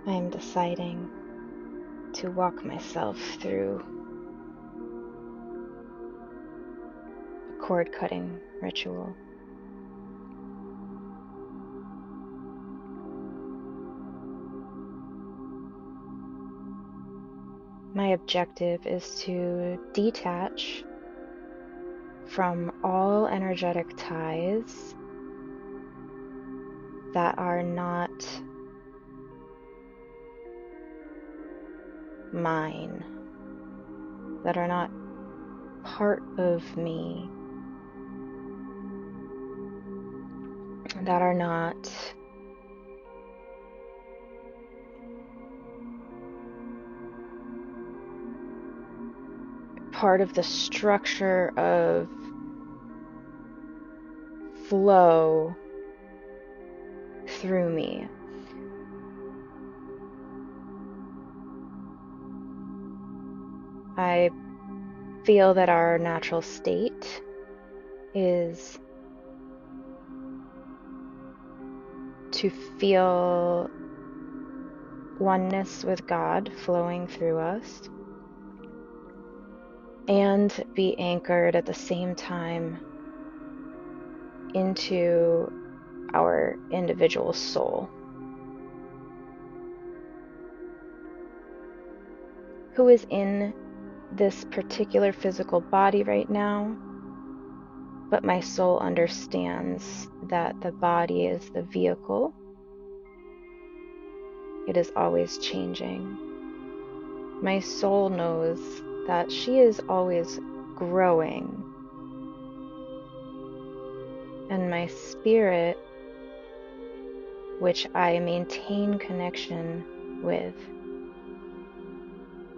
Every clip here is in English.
I am deciding to walk myself through a cord cutting ritual. My objective is to detach from all energetic ties that are not mine, that are not part of me, that are not part of the structure of flow through me. I feel that our natural state is to feel oneness with God flowing through us and be anchored at the same time into our individual soul, who is in this particular physical body right now, but my soul understands that the body is the vehicle. It is always changing. My soul knows that she is always growing, and my spirit, which I maintain connection with,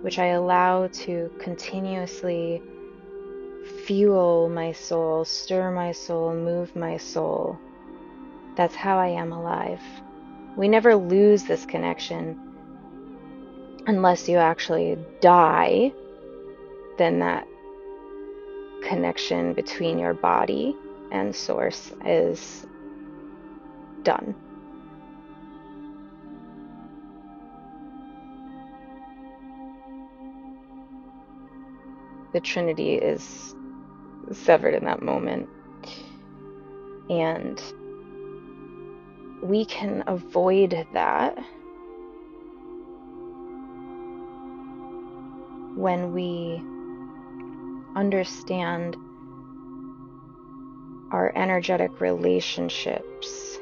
which I allow to continuously fuel my soul, stir my soul, move my soul. That's how I am alive. We never lose this connection unless you actually die. Then that connection between your body and source is done. The Trinity is severed in that moment. And we can avoid that when we understand our energetic relationships.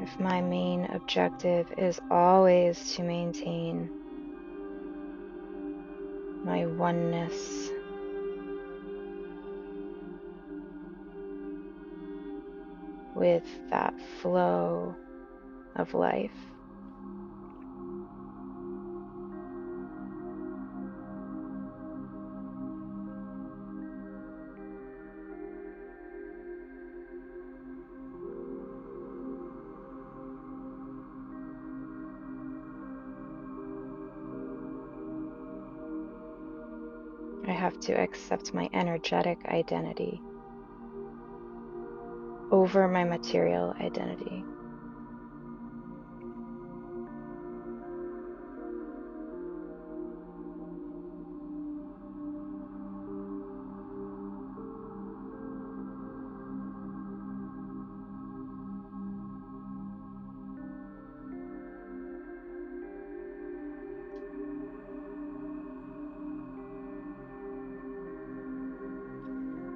If my main objective is always to maintain my oneness with that flow of life, I have to accept my energetic identity over my material identity.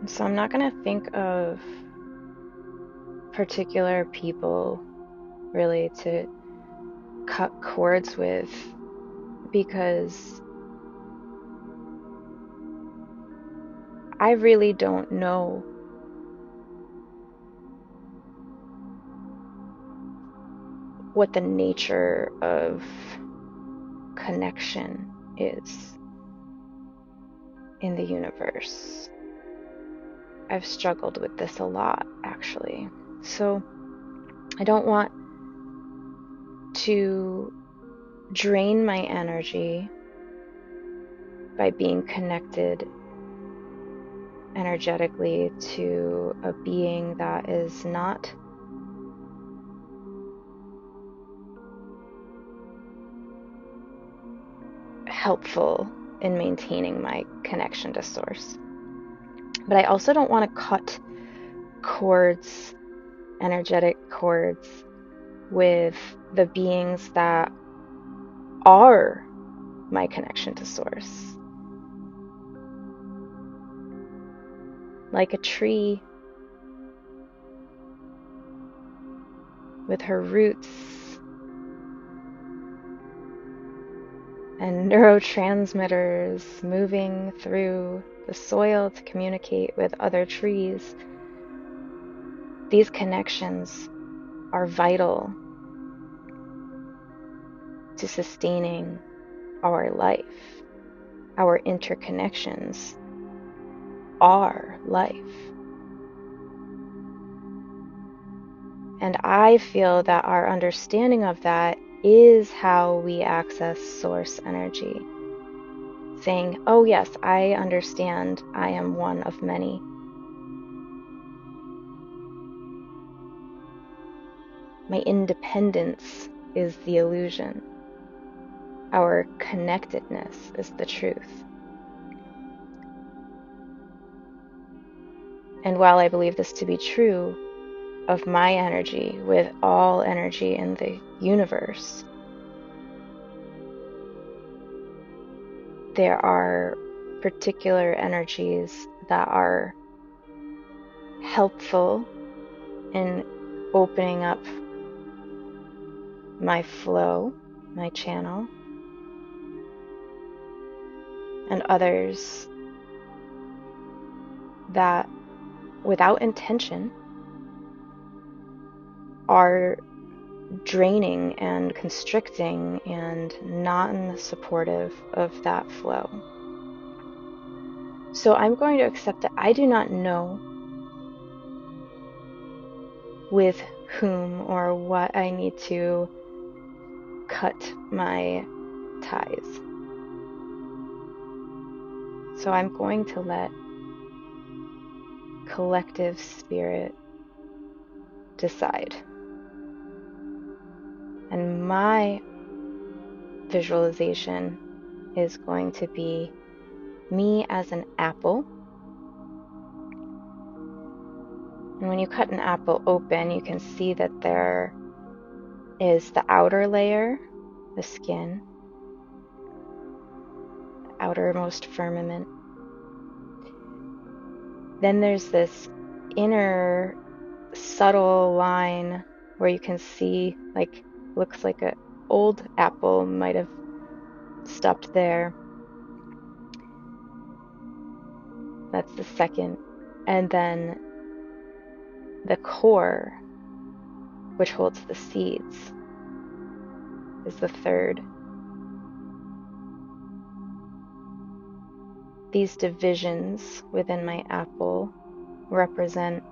So I'm not going to think of particular people really to cut cords with, because I really don't know what the nature of connection is in the universe. I've struggled with this a lot, actually. So I don't want to drain my energy by being connected energetically to a being that is not helpful in maintaining my connection to source. But I also don't want to cut cords, energetic cords, with the beings that are my connection to source. Like a tree with her roots and neurotransmitters moving through the soil to communicate with other trees. These connections are vital to sustaining our life. Our interconnections are life. And I feel that our understanding of that is how we access source energy. Saying, oh yes, I understand I am one of many. My independence is the illusion. Our connectedness is the truth. And while I believe this to be true of my energy with all energy in the universe, there are particular energies that are helpful in opening up my flow, my channel, and others that, without intention, are draining and constricting and not in the supportive of that flow. So I'm going to accept that I do not know with whom or what I need to cut my ties. So I'm going to let collective spirit decide. And my visualization is going to be me as an apple. And when you cut an apple open, you can see that there is the outer layer, the skin, the outermost firmament. Then there's this inner subtle line where you can see, like, looks like an old apple might have stopped there. That's the second. And then the core, which holds the seeds, is the third. These divisions within my apple represent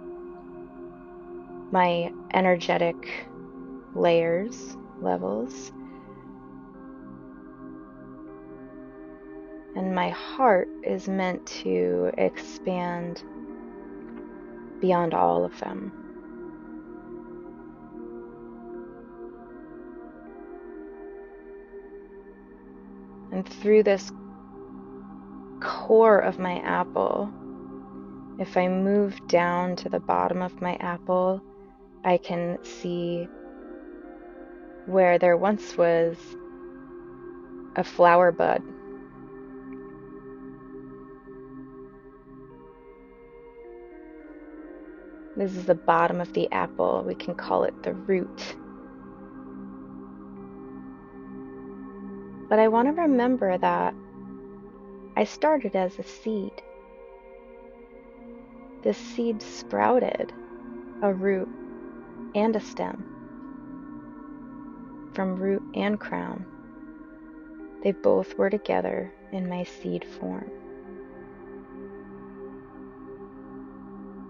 my energetic layers, levels. And my heart is meant to expand beyond all of them. And through this core of my apple, if I move down to the bottom of my apple, I can see where there once was a flower bud. This is the bottom of the apple. We can call it the root. But I want to remember that I started as a seed. This seed sprouted a root and a stem. From root and crown, they both were together in my seed form.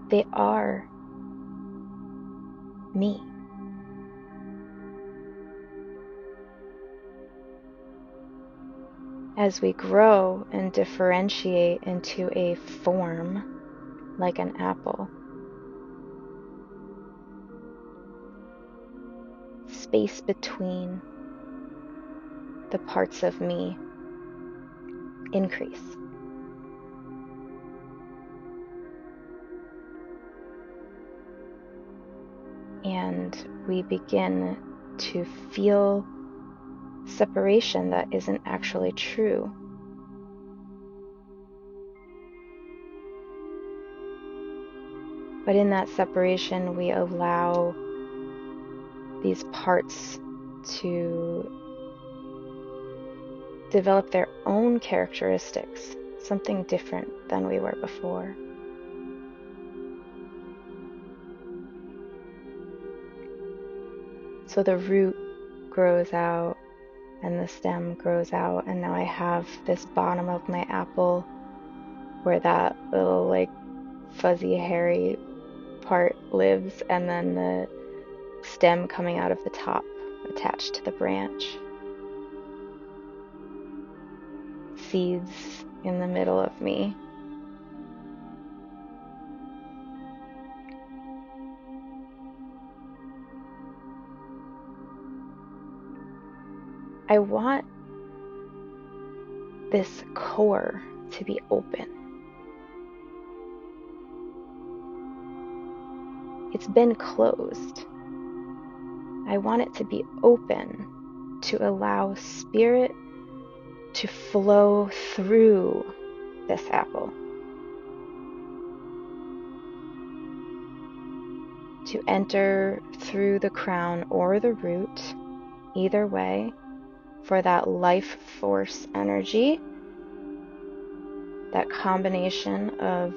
They are me. As we grow and differentiate into a form, like an apple. Space between the parts of me increase. And we begin to feel separation that isn't actually true. But in that separation, we allow these parts to develop their own characteristics, something different than we were before. So the root grows out and the stem grows out, and now I have this bottom of my apple where that little like fuzzy hairy part lives, and then the stem coming out of the top attached to the branch. Seeds in the middle of me. I want this core to be open. It's been closed. I want it to be open to allow spirit to flow through this apple, to enter through the crown or the root, either way, for that life force energy, that combination of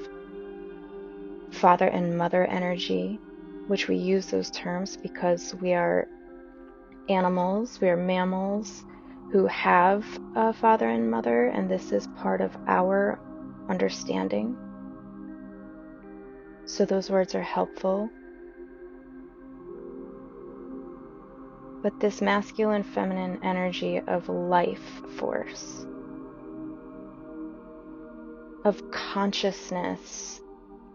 father and mother energy, which we use those terms because we are animals, we are mammals who have a father and mother, and this is part of our understanding. So those words are helpful. But this masculine, feminine energy of life force, of consciousness,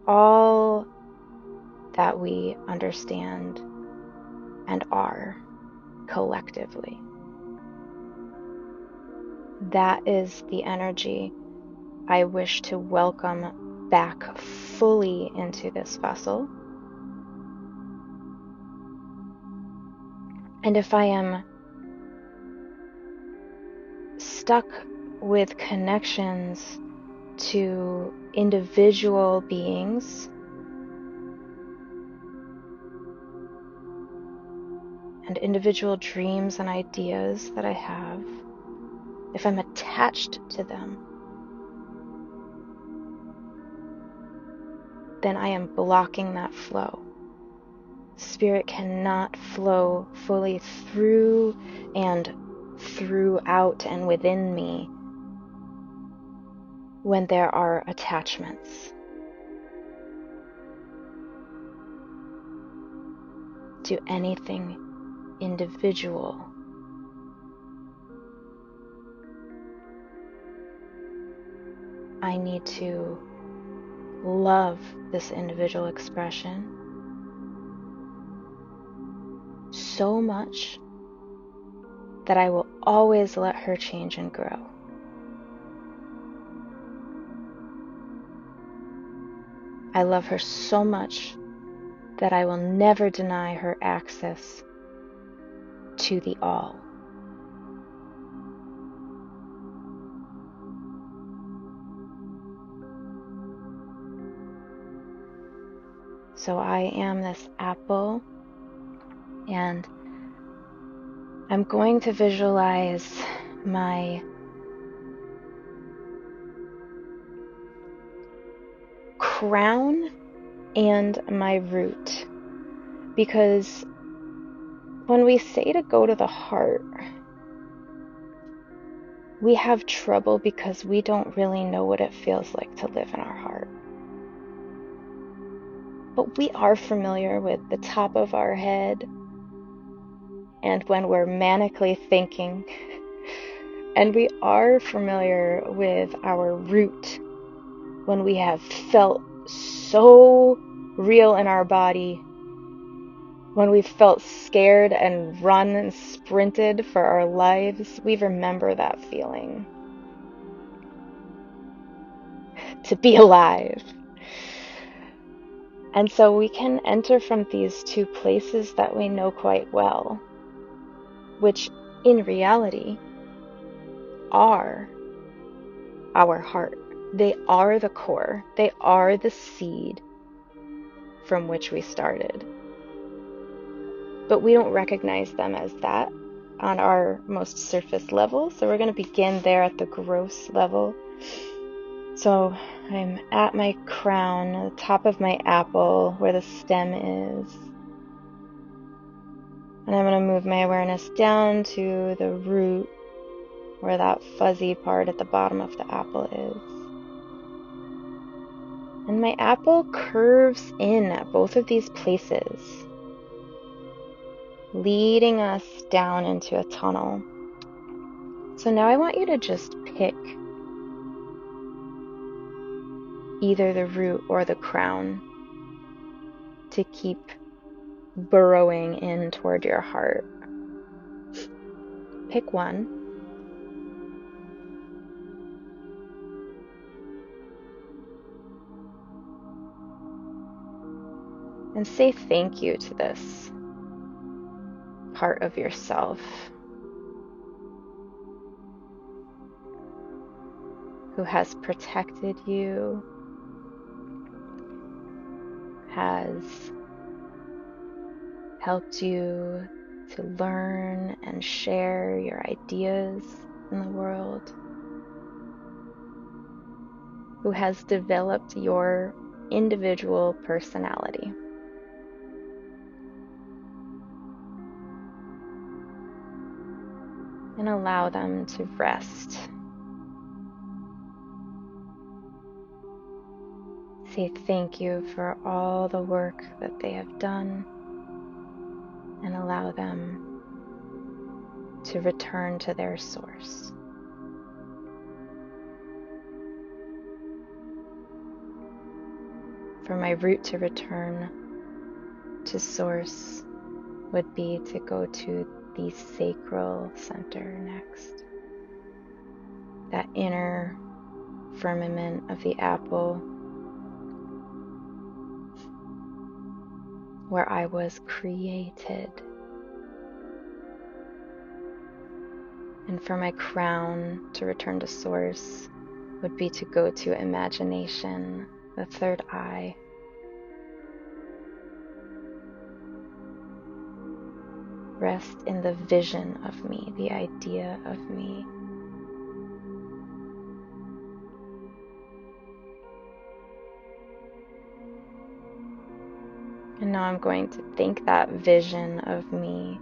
all that we understand and are collectively. That is the energy I wish to welcome back fully into this vessel. And if I am stuck with connections to individual beings and individual dreams and ideas that I have, if I'm attached to them, then I am blocking that flow. Spirit cannot flow fully through and throughout and within me when there are attachments to anything individual. I need to love this individual expression so much that I will always let her change and grow. I love her so much that I will never deny her access to the all. So I am this apple, and I'm going to visualize my crown and my root, because when we say to go to the heart, we have trouble because we don't really know what it feels like to live in our heart. But we are familiar with the top of our head and when we're manically thinking, and we are familiar with our root when we have felt so real in our body. When we've felt scared and run and sprinted for our lives, we remember that feeling. To be alive. And so we can enter from these two places that we know quite well, which in reality are our heart. They are the core. They are the seed from which we started. But we don't recognize them as that on our most surface level. So we're going to begin there at the gross level. So I'm at my crown, the top of my apple, where the stem is. And I'm going to move my awareness down to the root, where that fuzzy part at the bottom of the apple is. And my apple curves in at both of these places, leading us down into a tunnel. So now I want you to just pick either the root or the crown to keep burrowing in toward your heart. Pick one. And say thank you to this part of yourself who has protected you, has helped you to learn and share your ideas in the world, who has developed your individual personality. And allow them to rest. Say thank you for all the work that they have done, and allow them to return to their source. For my root to return to source would be to go to the sacral center next. That inner firmament of the apple where I was created. And for my crown to return to source would be to go to imagination, the third eye. Rest in the vision of me, the idea of me. And now I'm going to think that vision of me,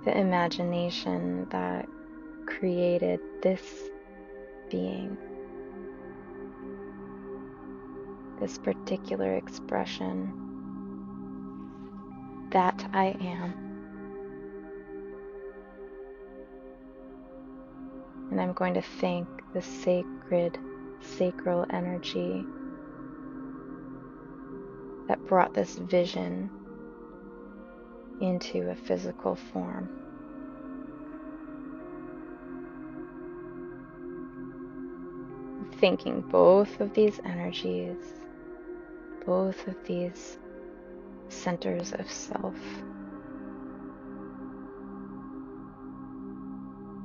the imagination that created this being, this particular expression, that I am. And I'm going to thank the sacred, sacral energy that brought this vision into a physical form. Thinking both of these energies, both of these centers of self.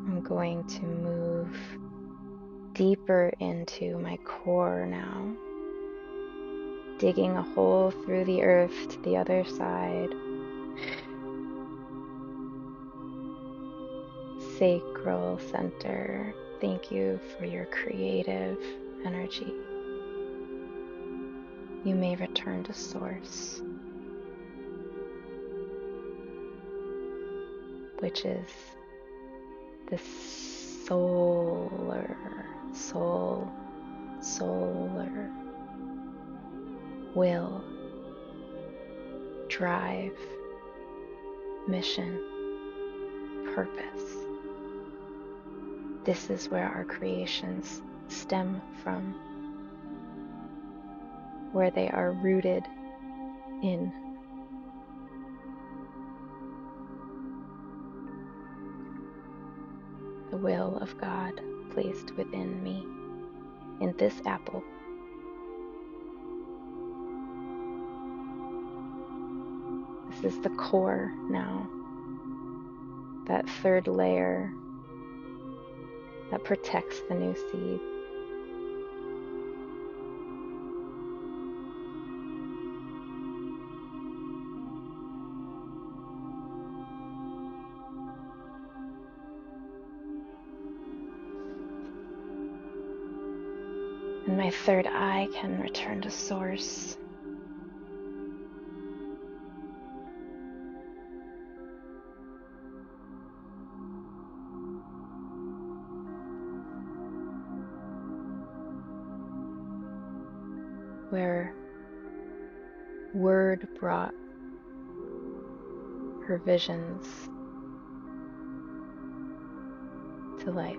I'm going to move deeper into my core now, digging a hole through the earth to the other side. Sacral center, thank you for your creative energy. You may return to source, which is the solar will, drive, mission, purpose. This is where our creations stem from. where they are rooted in. The will of God placed within me, in this apple. This is the core now, that third layer that protects the new seed. And my third eye can return to source. Where word brought her visions to life.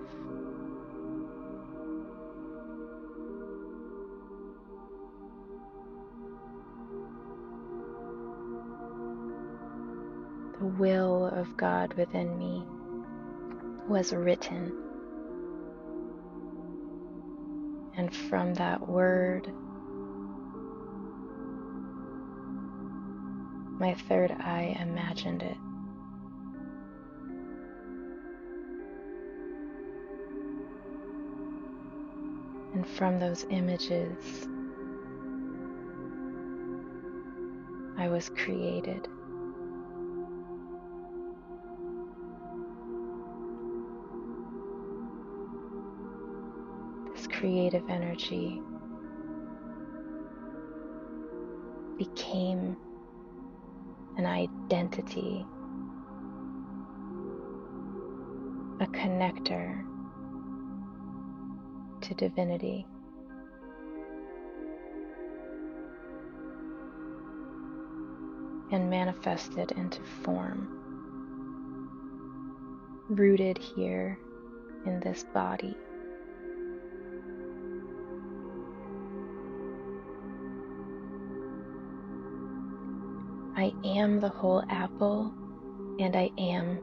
The will of God within me was written, and from that word, my third eye imagined it. And from those images, I was created. This creative energy became an identity, a connector to divinity. And manifested into form, rooted here in this body. I am the whole apple, and I am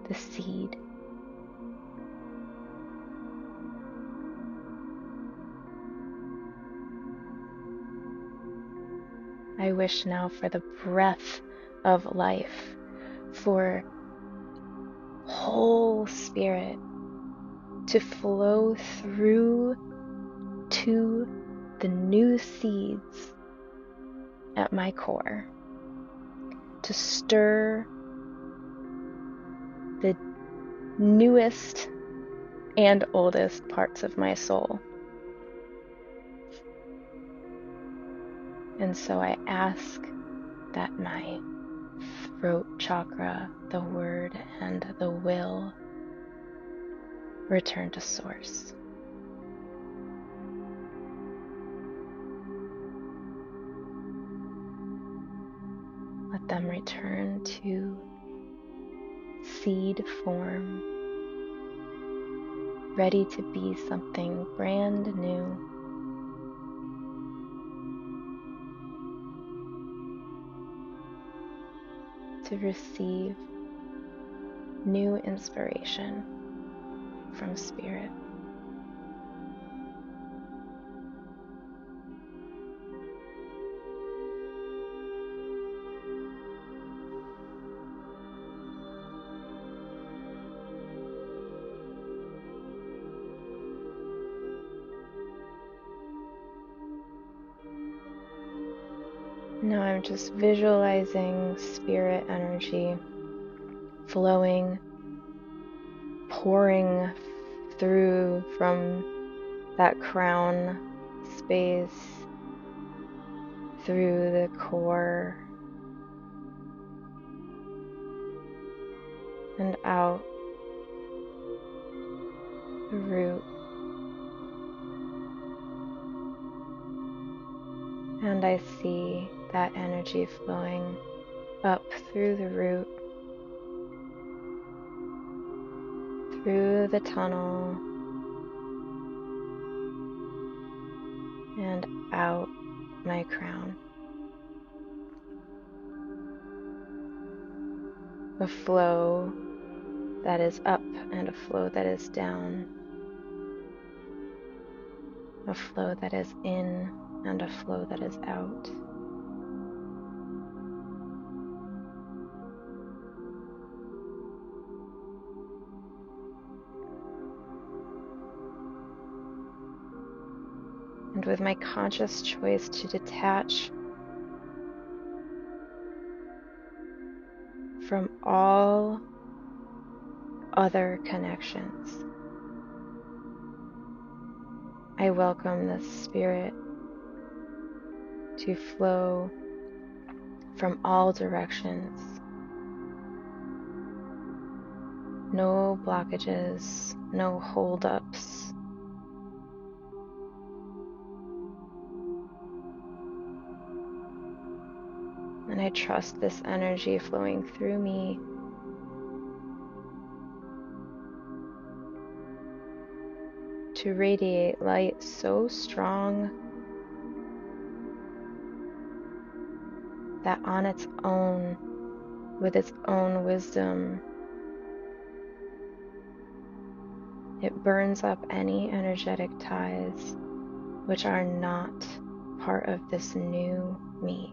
the seed. I wish now for the breath of life, for whole spirit to flow through to the new seeds at my core, to stir the newest and oldest parts of my soul. And so I ask that my throat chakra, the word, and the will return to source. Let them return to seed form, ready to be something brand new. To receive new inspiration from Spirit. Now I'm just visualizing spirit energy flowing, pouring through from that crown space, through the core, and out the root. And I see that energy flowing up through the root, through the tunnel, and out my crown. A flow that is up and a flow that is down. A flow that is in and a flow that is out. And with my conscious choice to detach from all other connections, I welcome the spirit to flow from all directions. No blockages, no holdups. And I trust this energy flowing through me to radiate light so strong that on its own, with its own wisdom, it burns up any energetic ties which are not part of this new me.